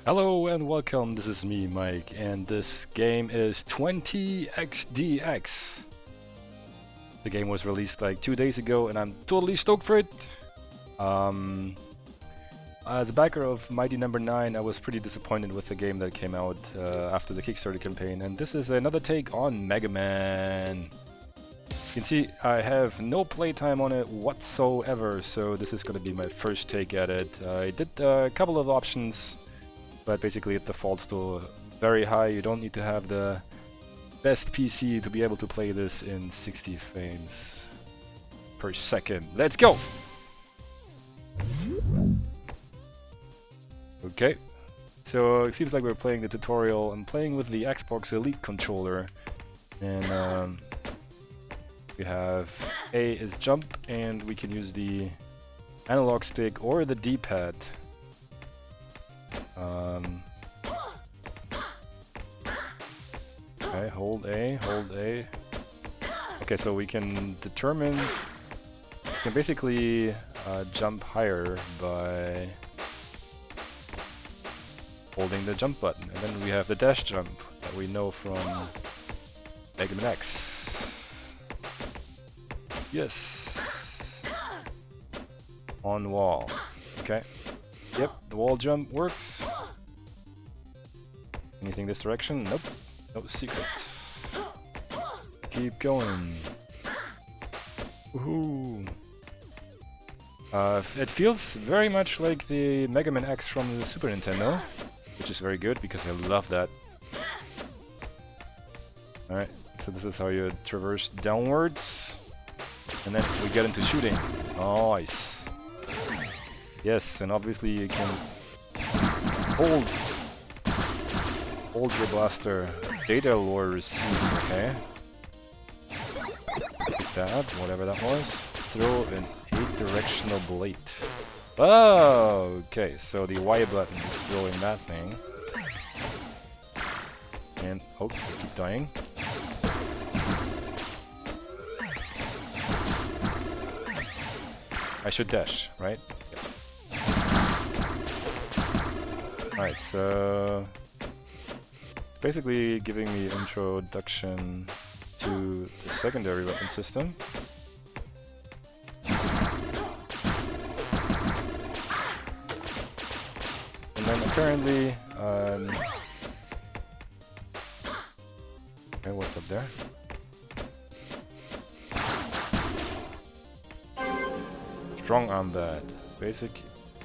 Hello and welcome, this is me, Mike, and this game is 20xdx. The game was released like 2 days ago and I'm totally stoked for it. As a backer of Mighty Number 9, I was pretty disappointed with the game that came out after the Kickstarter campaign, and this is another take on Mega Man. You can see I have no playtime on it whatsoever, so this is going to be my first take at it. I did a couple of options, but basically it defaults to very high. You don't need to have the best PC to be able to play this in 60 frames per second. Let's go! Okay, so it seems like we're playing the tutorial. I'm playing with the Xbox Elite controller, and we have A is jump, and we can use the analog stick or the D-pad. Okay, hold A, hold A. Okay, so we can determine, we can basically jump higher by holding the jump button, and then we have the dash jump that we know from Mega Man X. Yes. On wall. Okay. Yep, the wall jump works. Anything this direction? Nope. No secrets. Keep going. Woohoo! It feels very much like the Mega Man X from the Super Nintendo, which is very good because I love that. Alright, so this is how you traverse downwards, and then we get into shooting. Nice! Yes, and obviously you can hold your blaster. Data lore received, okay. That, whatever that was. Throw an 8-directional blade. Oh, okay, so the Y button is throwing that thing. And, oh, keep dying. I should dash, right? Yep. Alright, so it's basically giving me introduction to the secondary weapon system. And then apparently, okay, what's up there? Strong arm bad. Basic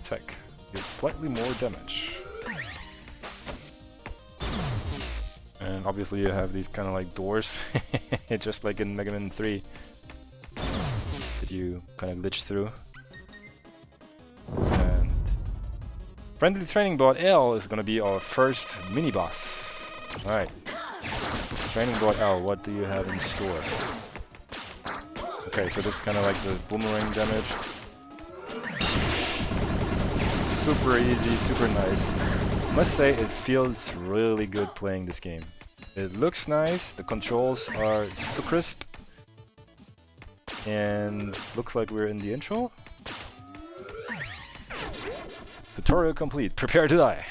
tech. Gets slightly more damage. And obviously you have these kind of like doors, just like in Mega Man 3, that you kind of glitch through. And friendly training bot L is gonna be our first mini boss. Alright. Training bot L, what do you have in store? Okay, so this kind of like the boomerang damage. Super easy, super nice. I must say it feels really good playing this game. It looks nice, the controls are super crisp, and looks like we're in the intro. Tutorial complete, prepare to die.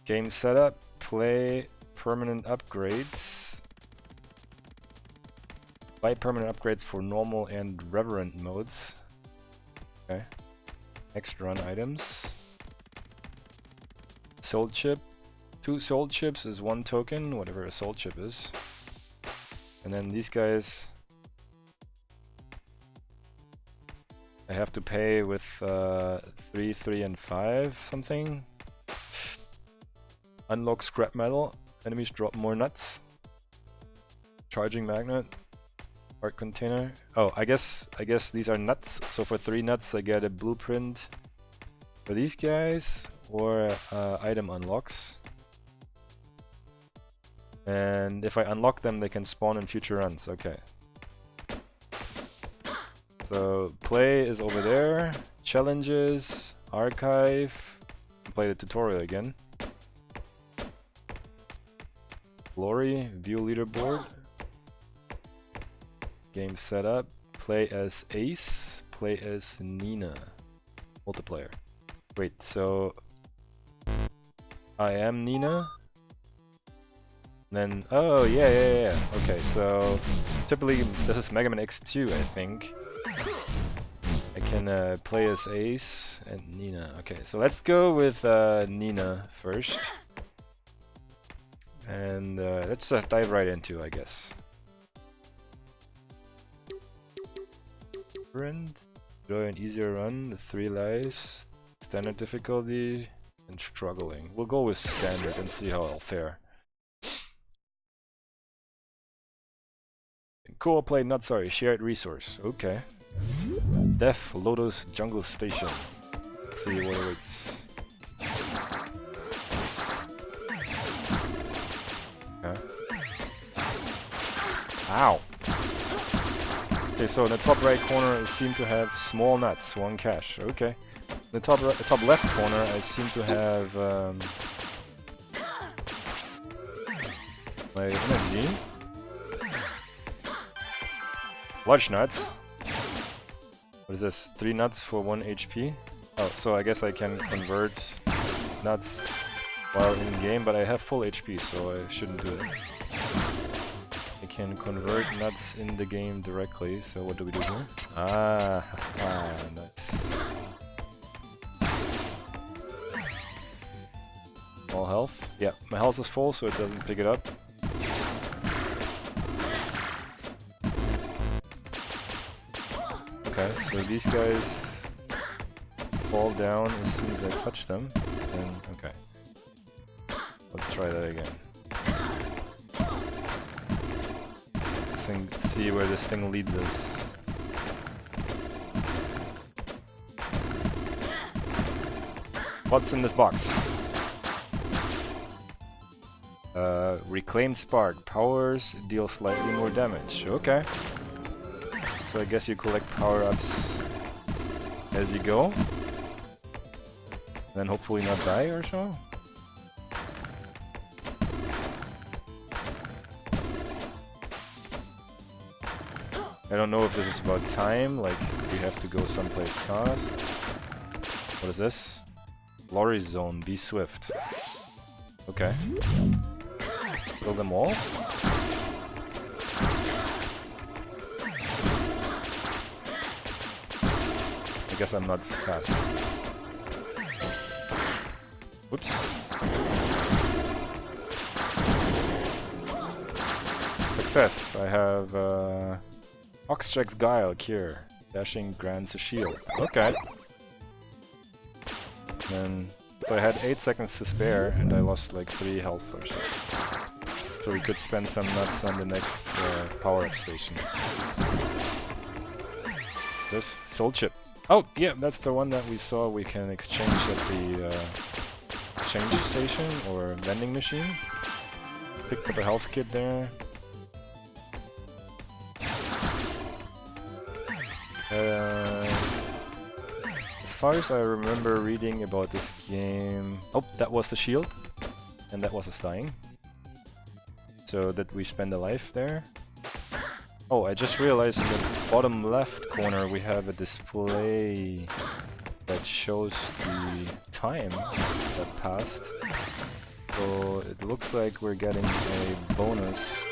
Game setup, play permanent upgrades. Buy permanent upgrades for normal and reverent modes. Okay. Extra run items. Soul chip. 2 soul chips is 1 token, whatever a soul chip is. And then these guys I have to pay with 3, 3, and 5 something. Unlock scrap metal. Enemies drop more nuts. Charging magnet. Art container. Oh, I guess these are nuts. So for 3 nuts I get a blueprint for these guys, or item unlocks. And if I unlock them, they can spawn in future runs. Okay. So play is over there. Challenges, archive. Play the tutorial again. Glory, view leaderboard. Game setup. Play as Ace. Play as Nina. Multiplayer. Wait, so I am Nina. Then oh yeah. Okay, so typically this is Mega Man X2, I think. I can play as Ace and Nina. Okay, so let's go with Nina first. And let's dive right into, I guess. Enjoy an easier run with 3 lives, standard difficulty, and struggling. We'll go with standard and see how I'll fare. Cool, play not sorry, shared resource. Okay. Death Lotus Jungle Station. Let's see what awaits. Okay. Ow! Okay, so in the top right corner I seem to have small nuts, 1 cash. Okay. In the top left corner I seem to have my energy. Large nuts. What is this? 3 nuts for 1 HP? Oh, so I guess I can convert nuts while in game, but I have full HP, so I shouldn't do it. I can convert nuts in the game directly, so what do we do here? Nice. All health? Yeah, my health is full, so it doesn't pick it up. Okay, so these guys fall down as soon as I touch them, and okay. Let's try that again. Let's see where this thing leads us. What's in this box? Reclaimed Spark. Powers deal slightly more damage. Okay. So I guess you collect power-ups as you go. Then hopefully not die or so. I don't know if this is about time, like we have to go someplace fast. What is this? Lorry zone, be swift. Okay. Kill them all? I guess I'm not fast. Whoops. Success. I have Oxjack's Guile, Cure. Dashing grants a shield. Okay. Then, so I had 8 seconds to spare and I lost like 3 health or so. So we could spend some nuts on the next power-up station. This soul chip. Oh, yeah, that's the one that we saw we can exchange at the exchange station or vending machine. Picked up a health kit there. As far as I remember reading about this game... Oh, that was the shield. And that was us dying. So that we spend a life there. Oh, I just realized in the bottom left corner we have a display that shows the time that passed. So it looks like we're getting a bonus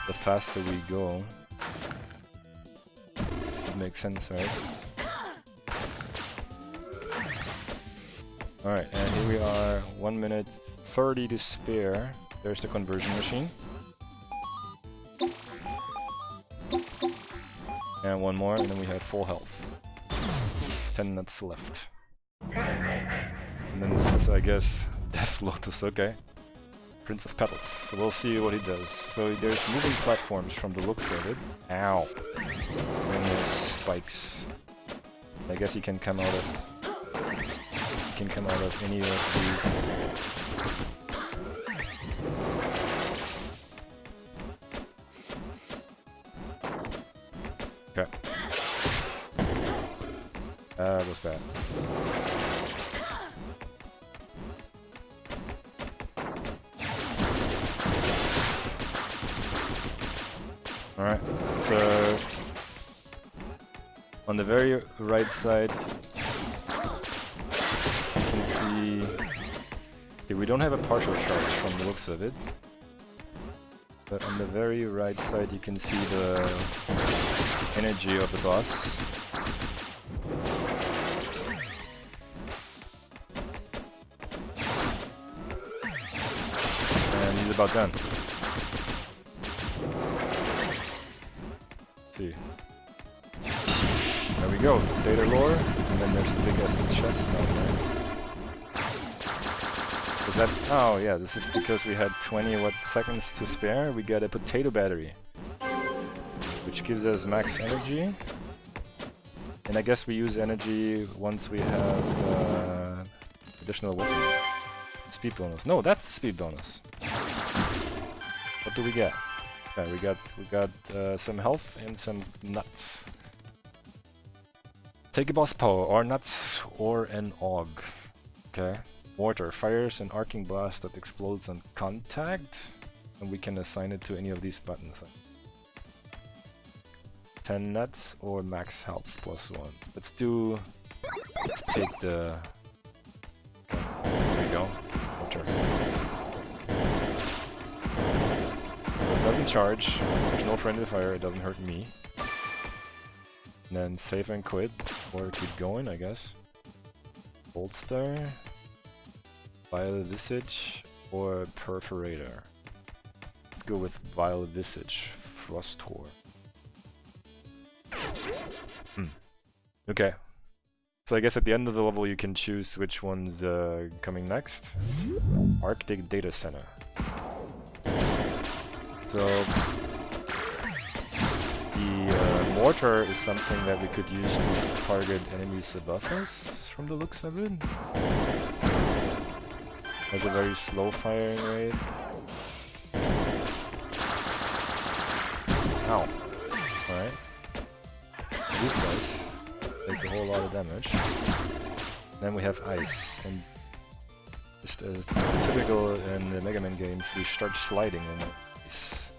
the faster we go. That makes sense, right? Alright, and here we are, 1 minute 30 to spare. There's the conversion machine. And 1 more, and then we have full health. 10 nuts left. And then this is, I guess, Death Lotus, okay. Prince of Petals. So we'll see what he does. So there's moving platforms from the looks of it. Ow. And he has spikes. I guess he can come out of any of these. Okay. That was bad. Alright, so on the very right side you can see, okay, we don't have a partial charge from the looks of it, but on the very right side you can see the energy of the boss. And he's about done. See. There we go, data lore, and then there's a big ass chest down there. Is that, oh yeah, this is because we had 20 seconds to spare. We got a potato battery, which gives us max energy. And I guess we use energy once we have additional weapon. Speed bonus. No, that's the speed bonus. What do we get? Okay, we got some health and some nuts. Take a boss power, or nuts, or an aug. Okay. Mortar fires an arcing blast that explodes on contact, and we can assign it to any of these buttons. 10 nuts or max health +1. Let's take the. Okay, there we go. Mortar. It doesn't charge, there's no friendly fire, it doesn't hurt me. And then save and quit, or keep going, I guess. Bolster, Violet Visage, or Perforator. Let's go with Violet Visage, Frostor. Okay. So I guess at the end of the level you can choose which one's coming next. Arctic Data Center. So the mortar is something that we could use to target enemies above us, from the looks of it. Has a very slow firing rate. Ow. Alright. These guys take a whole lot of damage. Then we have ice, and just as typical in the Mega Man games, we start sliding on the ice.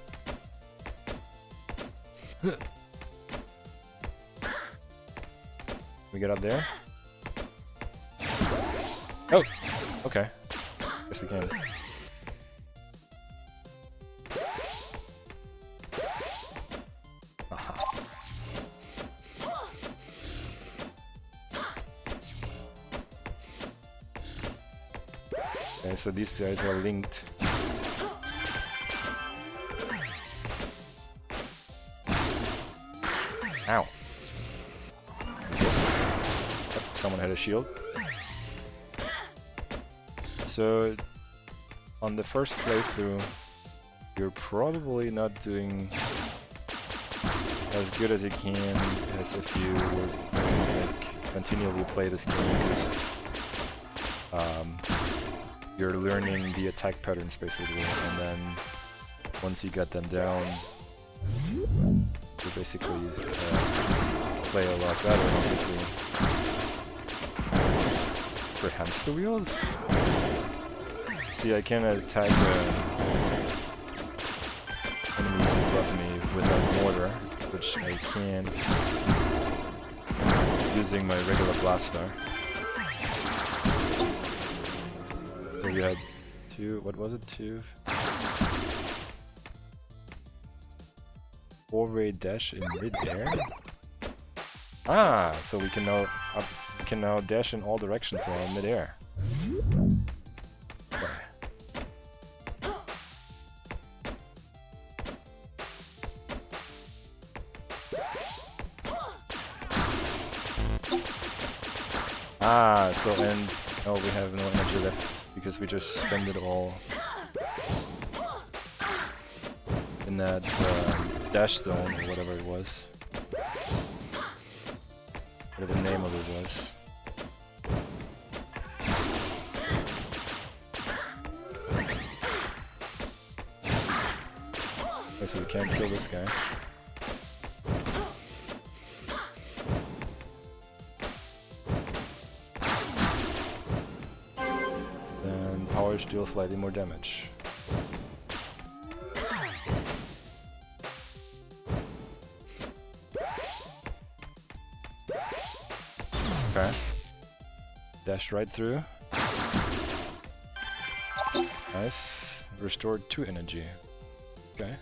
We get up there? Oh! Okay. Guess we can. Aha. Okay, so these guys are linked. Ow. Oh, someone had a shield. So, on the first playthrough, you're probably not doing as good as you can as if you would like continually play this game, because you're learning the attack patterns basically, and then once you get them down, you basically play a lot better, obviously. For hamster wheels? See, I can attack enemies above me with a mortar, which I can using my regular blaster. So we had two, what was it, 4-way dash in mid-air? Ah, so we can now dash in all directions while in mid-air. Okay. Ah, so and oh, we have no energy left because we just spend it all in that dash zone or whatever it was. Whatever the name of it was. Okay, so we can't kill this guy. Then power deals slightly more damage. Okay. Dashed right through. Nice. Restored 2 energy. Okay.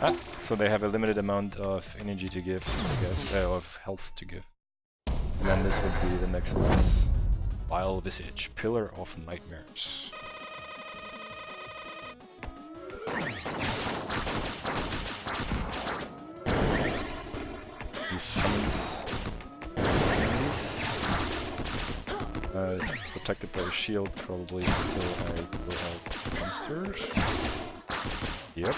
Ah, so they have a limited amount of energy to give, I guess, of health to give. And then this would be the next boss. Vile Visage, Pillar of Nightmares. He summons enemies. It's protected by a shield probably until I blow out monsters. Yep.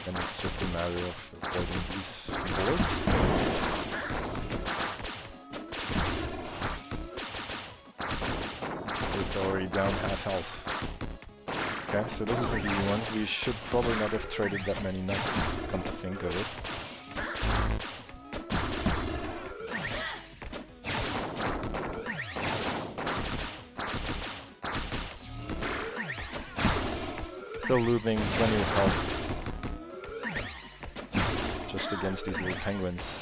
And it's just a matter of avoiding these boards. It's already down half health. Okay, so this is an easy one. We should probably not have traded that many nuts, come to think of it. Still losing plenty of health. Just against these little penguins.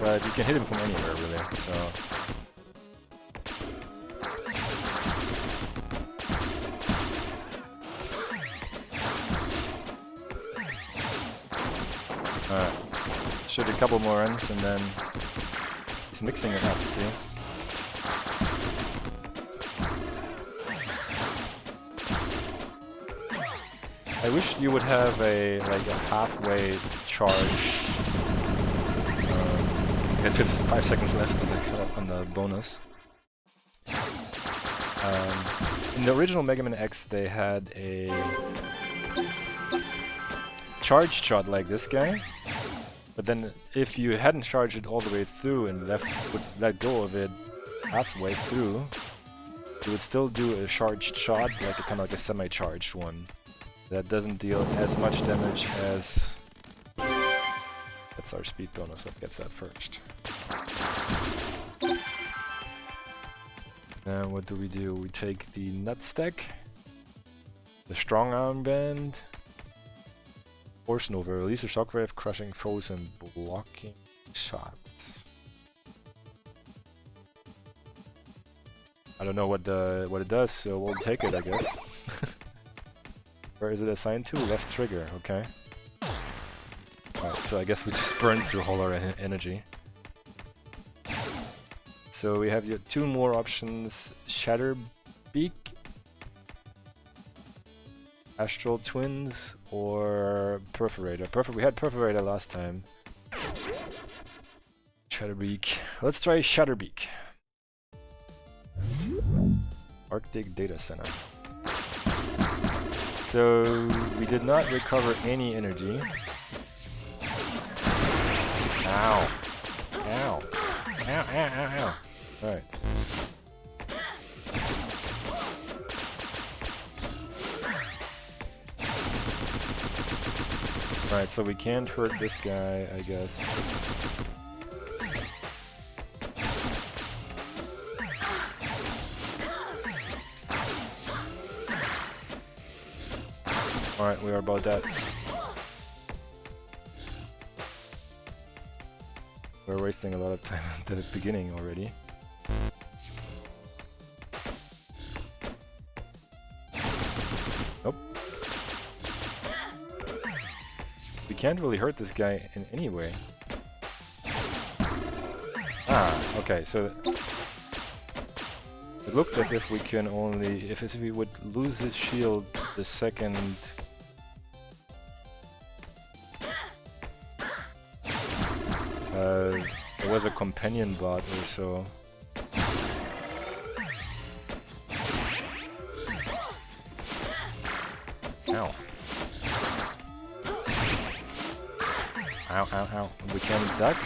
But you can hit him from anywhere, really, so... Alright. Shoot a couple more runs and then... He's mixing it up, see? I wish you would have a halfway charge. You had 5 seconds left on the bonus. In the original Mega Man X, they had a charge shot like this guy, but then if you hadn't charged it all the way through and let go of it halfway through, you would still do a charged shot, like a kind of like a semi-charged one. That doesn't deal as much damage as... That's our speed bonus that gets that first. Now what do? We take the nut stack, the strong armband, Force Nova, release a shockwave, crushing foes and blocking shots. I don't know what it does, so we'll take it, I guess. Where is it assigned to? Left trigger, okay. Alright, so I guess we just burned through all our energy. So we have 2 more options, Shatterbeak, Astral Twins, or Perforator. We had Perforator last time. Shatterbeak. Let's try Shatterbeak. Arctic Data Center. So we did not recover any energy. Ow. Ow. Ow, ow, ow, ow. Alright. Alright, so we can't hurt this guy, I guess. Alright, we are about that. We're wasting a lot of time at the beginning already. Nope. We can't really hurt this guy in any way. Ah, okay, so it looked as if we can only, if we would lose his shield the second there was a companion bot or so. Ow. Ow, ow, ow. We can duck.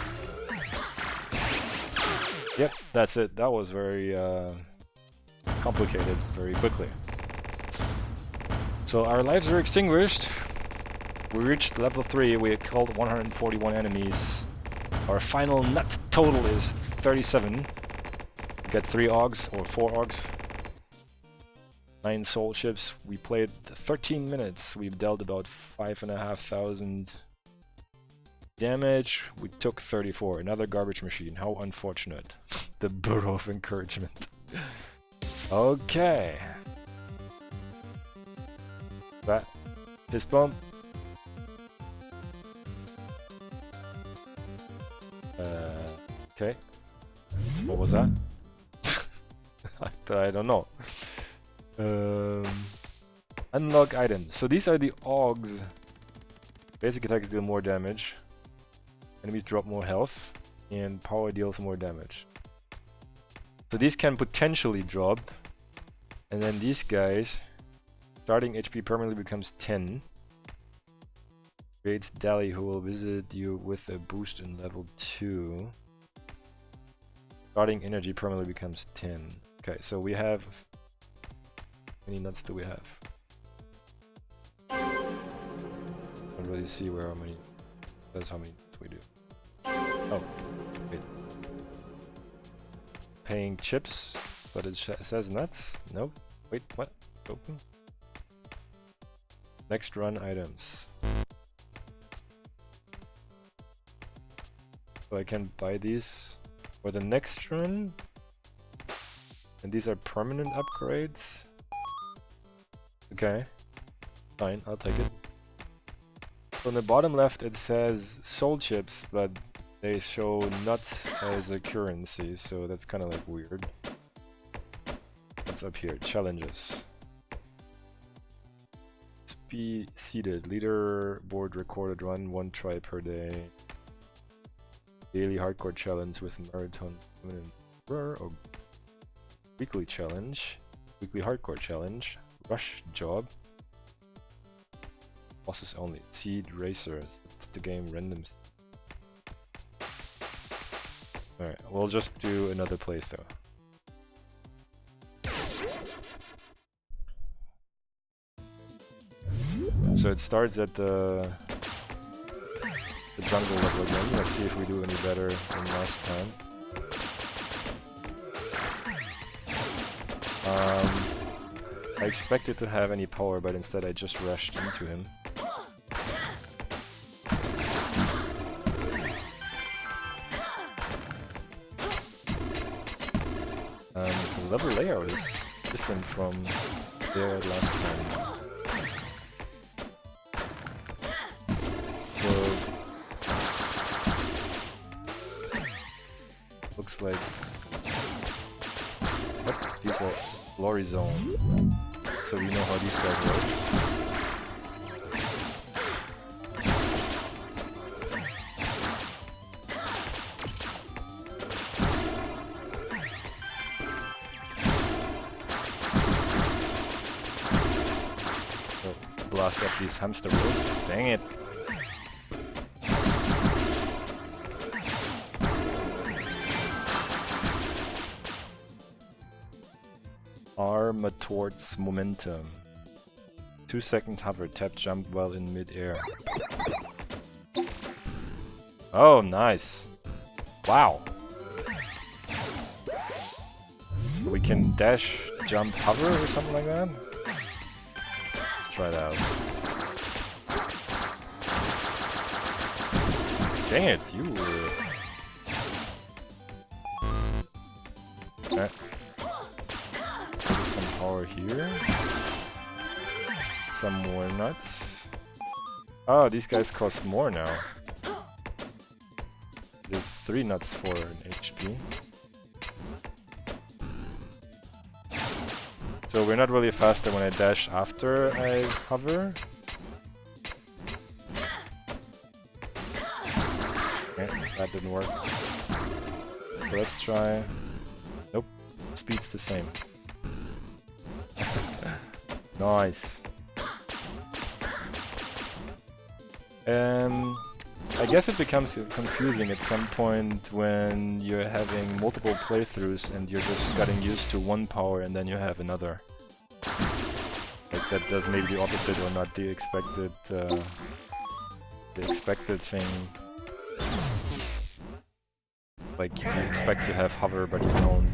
Yep, that's it. That was very complicated very quickly. So our lives are extinguished. We reached level 3. We killed 141 enemies. Our final nut total is 37. We got 3 augs or 4 augs. 9 soul chips. We played 13 minutes. We've dealt about 5,500 damage. We took 34. Another garbage machine. How unfortunate. The burrow of encouragement. Okay. That fist bump. Okay. What was that? I don't know. Unlock items. So these are the augs. Basic attacks deal more damage. Enemies drop more health. And power deals more damage. So these can potentially drop. And then these guys, starting HP permanently becomes 10. Creates Dally, who will visit you with a boost in level 2. Starting energy permanently becomes 10. Okay, so we have... How many nuts do we have? I don't really see where how many... That's how many nuts we do. Oh, wait. Paying chips, but it says nuts? Nope. Wait, what? Open. Next run items. So I can buy these for the next run. And these are permanent upgrades. Okay. Fine, I'll take it. So on the bottom left it says soul chips, but they show nuts as a currency, so that's kind of like weird. What's up here? Challenges. Be seated. Leaderboard recorded run 1 try per day. Daily hardcore challenge with marathon or weekly challenge. Weekly hardcore challenge. Rush job. Bosses only. Seed racers. That's the game randoms. Alright, we'll just do another playthrough. So it starts at the jungle level again. Let's see if we do any better than last time. I expected to have any power, but instead I just rushed into him. The level layout is different from there last time. Looks like... Oh, these are glory zone. So we know how these guys work. So blast up these hamster wheels. Dang it! Arm towards momentum. 2-second hover, tap jump while in mid-air. Oh, nice. Wow. We can dash, jump, hover or something like that? Let's try that out. Dang it, you were... Power here. Some more nuts. Oh, these guys cost more now. There's 3 nuts for an HP. So we're not really faster when I dash after I hover. Okay, that didn't work. So let's try... Nope, speed's the same. Nice. I guess it becomes confusing at some point when you're having multiple playthroughs and you're just getting used to one power and then you have another. Like that does maybe the opposite or not the expected thing. Like you expect to have hover but you don't.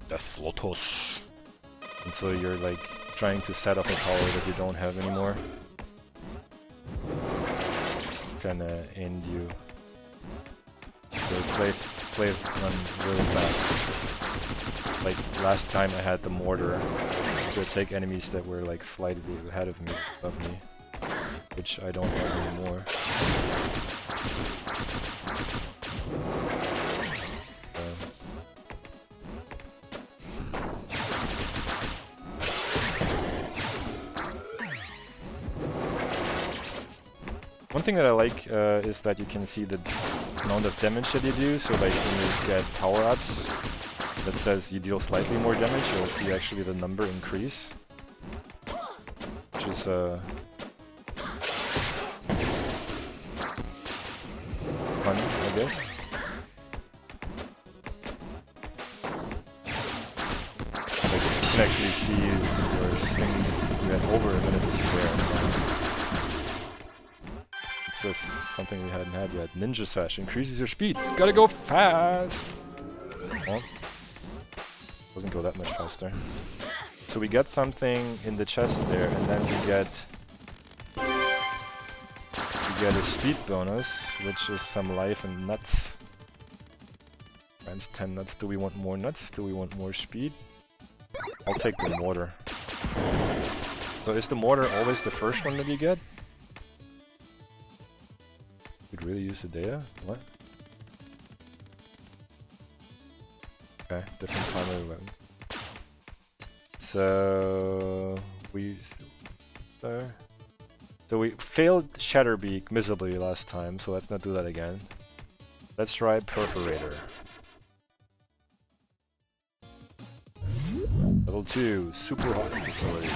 Death LOTUS. And so you're like trying to set up a power that you don't have anymore. Kinda end you. So play run really fast. Like last time I had the mortar to take enemies that were like slightly ahead of me, above me, which I don't have anymore. One thing that I like is that you can see the amount of damage that you do, so like when you get power-ups that says you deal slightly more damage, you'll see actually the number increase. Which is fun, I guess. Like you can actually see your things you had over a minute to spare. That's something we hadn't had yet. Ninja Sash increases your speed. Gotta go fast! Oh. Doesn't go that much faster. So we get something in the chest there, and then we get a speed bonus, which is some life and nuts. Grants 10 nuts. Do we want more nuts? Do we want more speed? I'll take the mortar. So is the mortar always the first one that you get? Could really use the data? What? Okay, different primary weapon. So we failed Shatterbeak miserably last time, so let's not do that again. Let's try Perforator. Level 2, Super Hot Facility.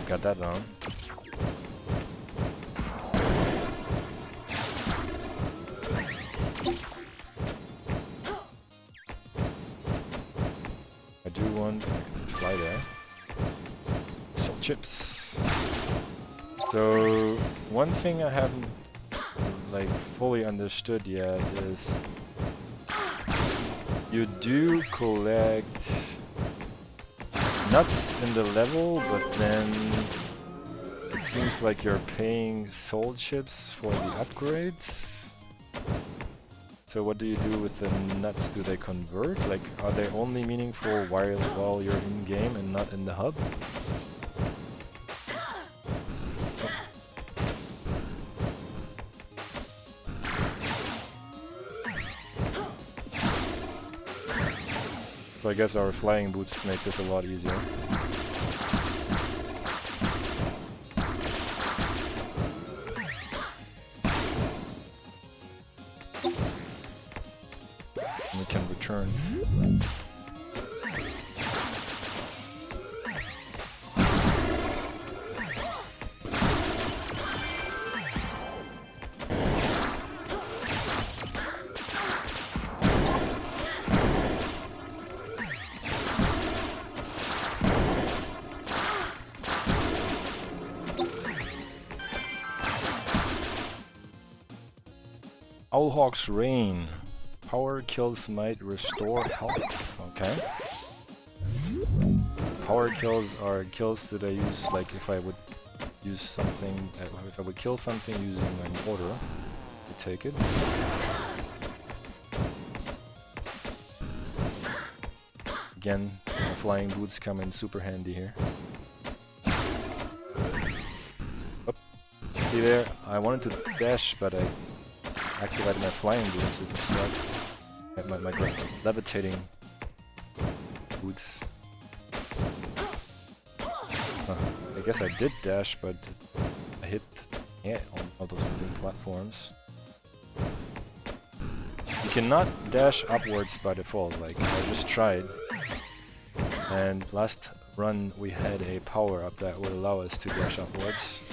Got that down. I do want fly there. Salt chips. So one thing I haven't like fully understood yet is you do collect nuts in the level, but then it seems like you're paying soul chips for the upgrades. So what do you do with the nuts? Do they convert? Like, are they only meaningful while you're in game and not in the hub? So I guess our flying boots make this a lot easier. And we can return. Owlhawk's Rain. Power kills might restore health. Okay. Power kills are kills that I use, like if I would use something, if I would kill something using my mortar, I take it. Again, the flying boots come in super handy here. Oh, see there? I wanted to dash, but I activated my flying boots with a slug. My levitating boots. I guess I did dash, but I hit on all those moving platforms. You cannot dash upwards by default, like I just tried. And last run we had a power-up that would allow us to dash upwards.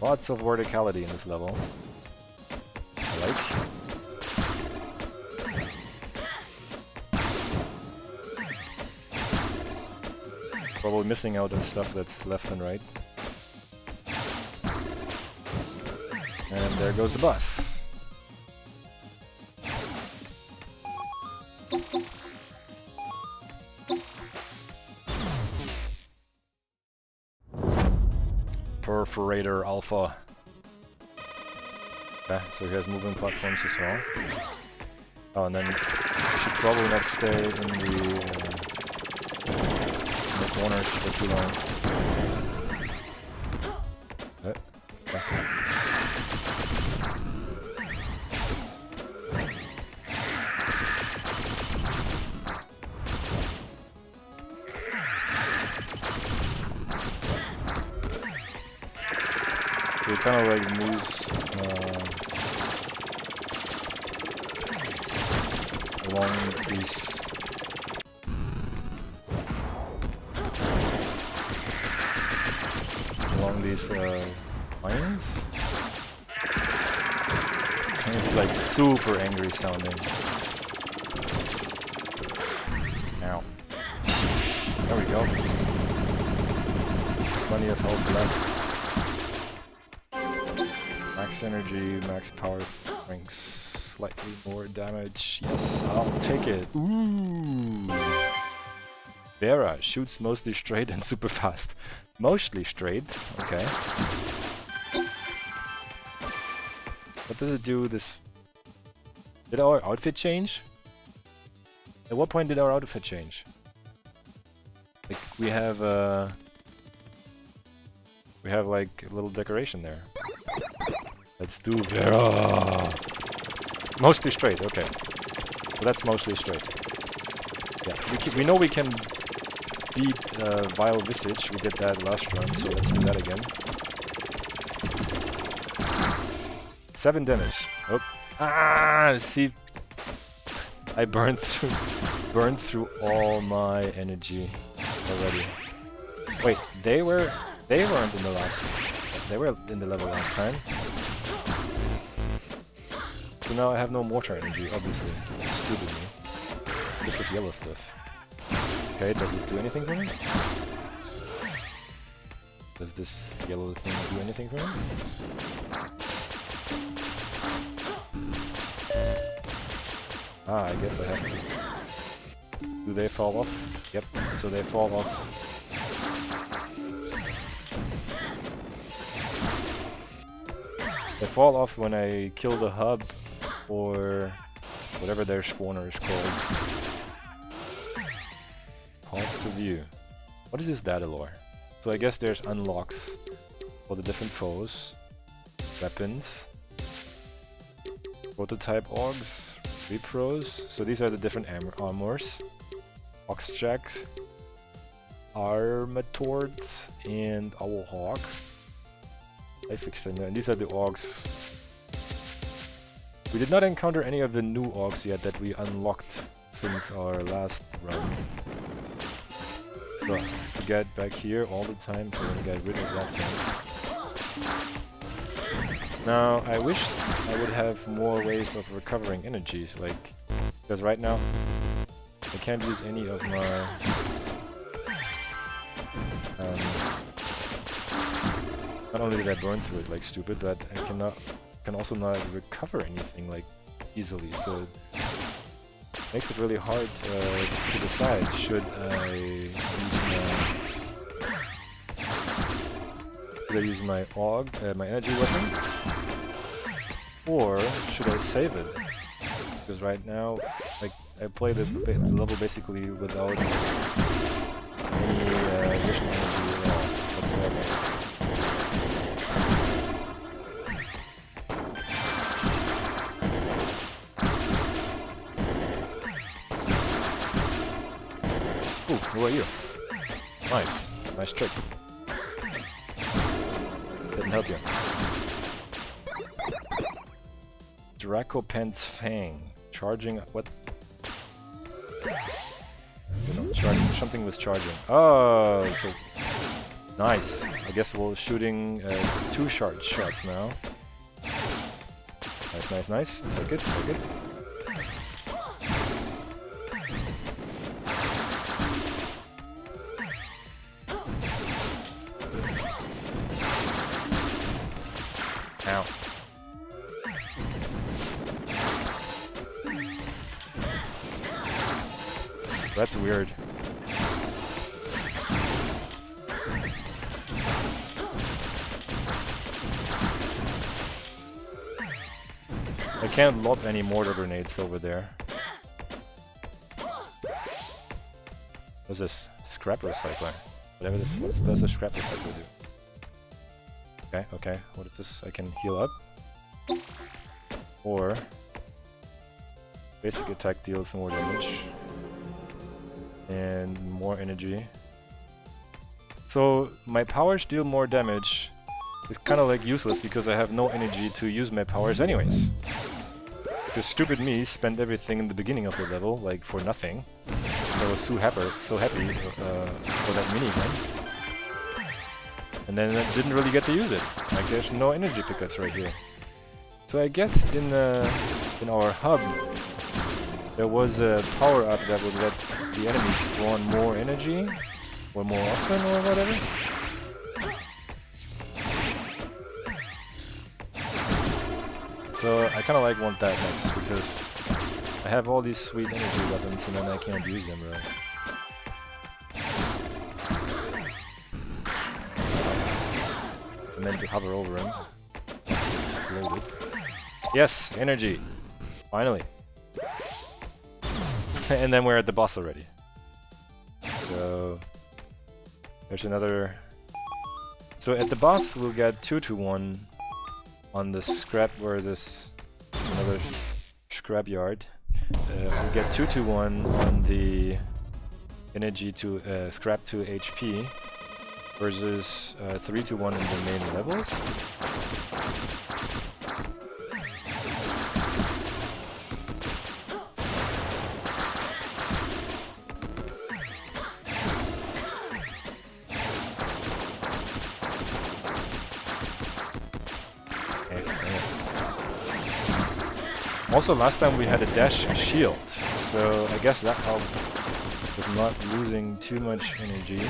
Lots of verticality in this level. I like. Probably missing out on stuff that's left and right. And there goes the bus. Perforator Alpha. Okay, so he has moving platforms as well. Oh, and then I should probably not stay in the corners for too long. Okay. So it kind of like moves along these lines. It's like super angry sounding. Ow. There we go. Plenty of health left. Max energy, max power brings slightly more damage. Yes, I'll take it. Ooh. Vera shoots mostly straight and super fast. Mostly straight, okay. What does it do? This did our outfit change? At what point did our outfit change? Like we have like a little decoration there. Let's do Vera. Mostly straight, okay. So that's mostly straight. Yeah, we know we can beat Vile Visage. We did that last run, so let's do that again. 7 damage. Oh, see, I burned through all my energy already. Wait, they weren't in the last. They were in the level last time. So now I have no mortar energy, obviously. Stupid me. This is yellow stuff. Okay, does this do anything for me? Does this yellow thing do anything for me? I guess I have to. Do they fall off? Yep, so they fall off. They fall off when I kill the hub or whatever their spawner is called. Pause to view. What is this data lore? So I guess there's unlocks for the different foes, weapons, prototype augs, repros. So these are the different armors. Oxjacks, Armatords, and Owlhawk. I fixed them, and these are the augs. We did not encounter any of the new augs yet that we unlocked since our last run. So, we get back here all the time to get rid of that thing. Now, I wish I would have more ways of recovering energy, like, because right now I can't use any of my not only did I burn through it like stupid, but I can also not recover anything like easily, so it makes it really hard to decide should I use my AUG, my energy weapon, or should I save it? Because right now, like, I play the level basically without any additional energy at all whatsoever. Ooh, who are you? Nice. Nice trick. Didn't help you. Dracopent's Fang. Charging... what? You know, charging... something with charging. Oh, so... nice. I guess we're shooting 2 shots now. Nice, nice, nice. Take it, take it. Ow. That's weird. I can't lob any mortar grenades over there. What's this? Scrap recycler. Whatever. What does a scrap recycler do? Okay, okay. What if this? I can heal up. Or basic attack deals more damage. And more energy. So my powers deal more damage. It's kind of like useless because I have no energy to use my powers anyways. Because stupid me spent everything in the beginning of the level, like for nothing. I was so happy for that minigun. And then I didn't really get to use it. Like there's no energy pickups right here. So I guess in our hub there was a power up that would let the enemy spawn more energy, or more often, or whatever. So I kind of want that next, because I have all these sweet energy weapons and then I can't use them really. I meant to hover over him. Exploded. Yes, energy! Finally! And then we're at the boss already. So there's another. So at the boss we'll get 2-to-1 on the scrap, where this another scrap yard. We'll get 2-to-1 on the energy to scrap to HP versus 3-to-1 in the main levels. Also, last time we had a dash shield, so I guess that helped with not losing too much energy.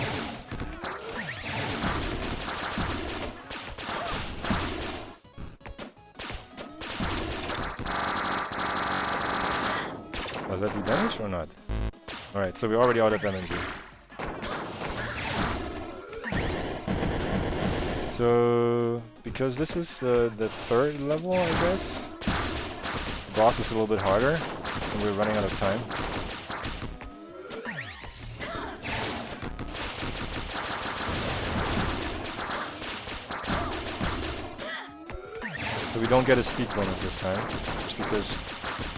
Does that do damage or not? Alright, so we're already out of energy. So, because this is the 3rd level, I guess, the boss is a little bit harder, and we're running out of time. So we don't get a speed bonus this time, just because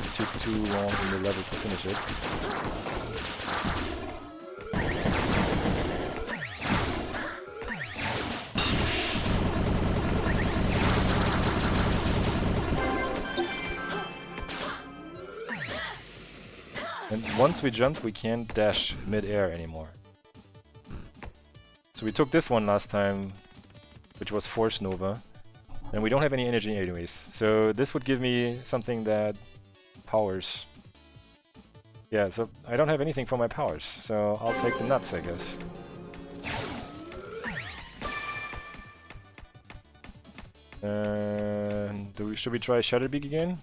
it took too long in the level to finish it. And once we jump, we can't dash mid-air anymore. So we took this one last time, which was Force Nova, and we don't have any energy anyways. So this would give me something that powers. Yeah, so I don't have anything for my powers, so I'll take the nuts, I guess. Should we try Shatterbeak again?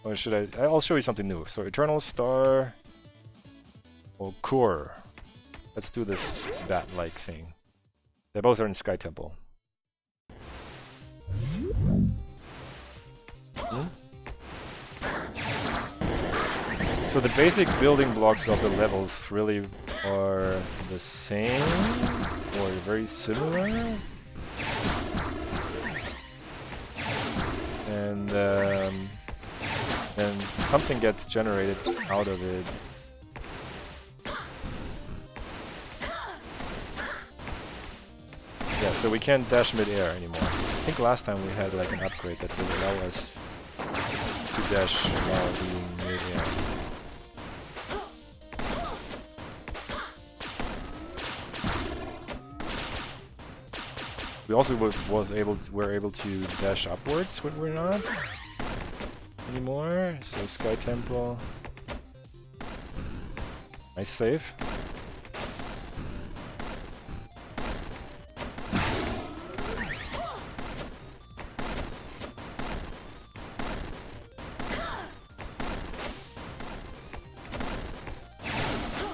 Or should I? I'll show you something new. So Eternal Star or Core. Let's do this bat-like thing. They both are in Sky Temple. So the basic building blocks of the levels really are the same or very similar. And then something gets generated out of it. Yeah, so we can't dash mid-air anymore. I think last time we had like an upgrade that would allow us to dash while being mid-air. We also were able to dash upwards when we're not anymore. So Sky Temple, nice save.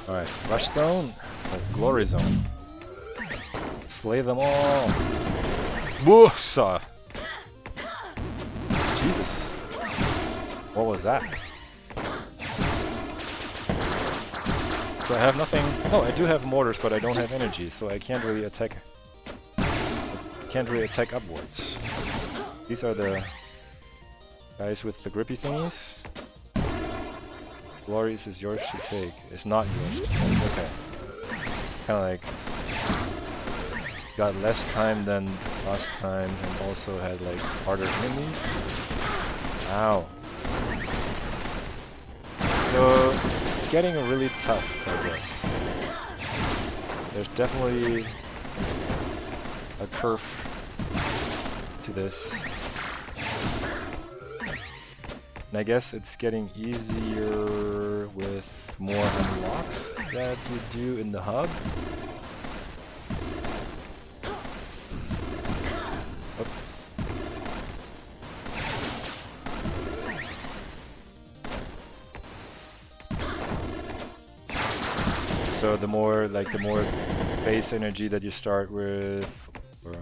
Alright, Rush Zone, or Glory Zone. Slay them all. Woosa! Jesus. What was that? So I have nothing. No, I do have mortars, but I don't have energy, so I can't really attack. I can't really attack upwards. These are the guys with the grippy thingies. Glorious is yours to take. It's not yours to take. Okay. Kinda like got less time than last time and also had like harder enemies. Ow. So it's getting really tough, I guess. There's definitely a curve to this. And I guess it's getting easier with more unlocks that you do in the hub. So the more base energy that you start with, or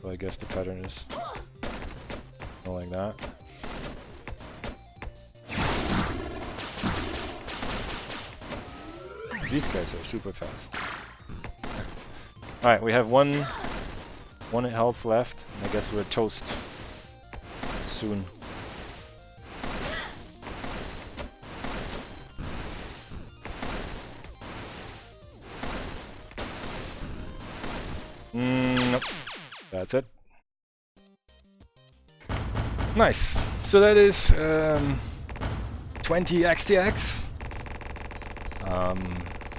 so I guess the pattern is more like that. These guys are super fast. Alright, we have one health left. I guess we're toast soon. Nope. That's it. Nice. So that is 20 XTX.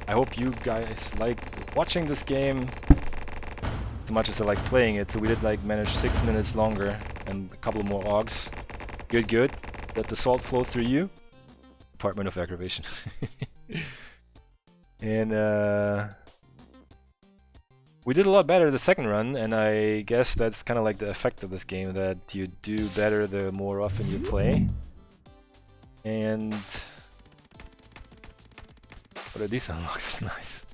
I hope you guys like watching this game as much as I like playing it. So we did like manage 6 minutes longer and a couple more augs. Good. Let the salt flow through you. Department of Aggravation. And we did a lot better the second run, and I guess that's kind of like the effect of this game, that you do better the more often you play. And what are these unlocks? Nice.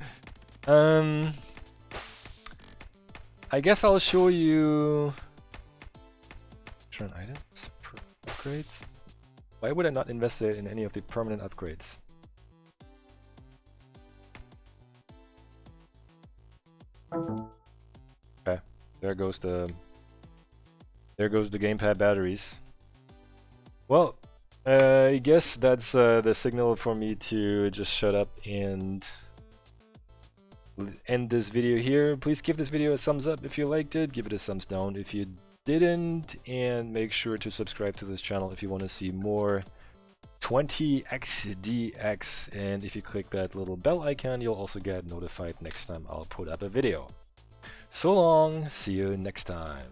I guess I'll show you turn items, upgrades. Why would I not invest in any of the permanent upgrades? Okay, there goes the gamepad batteries. Well, I guess that's the signal for me to just shut up and end this video here. Please give this video a thumbs up if you liked it, give it a thumbs down if you didn't, and make sure to subscribe to this channel if you want to see more 20xdx, and if you click that little bell icon, you'll also get notified next time I'll put up a video. So long, see you next time.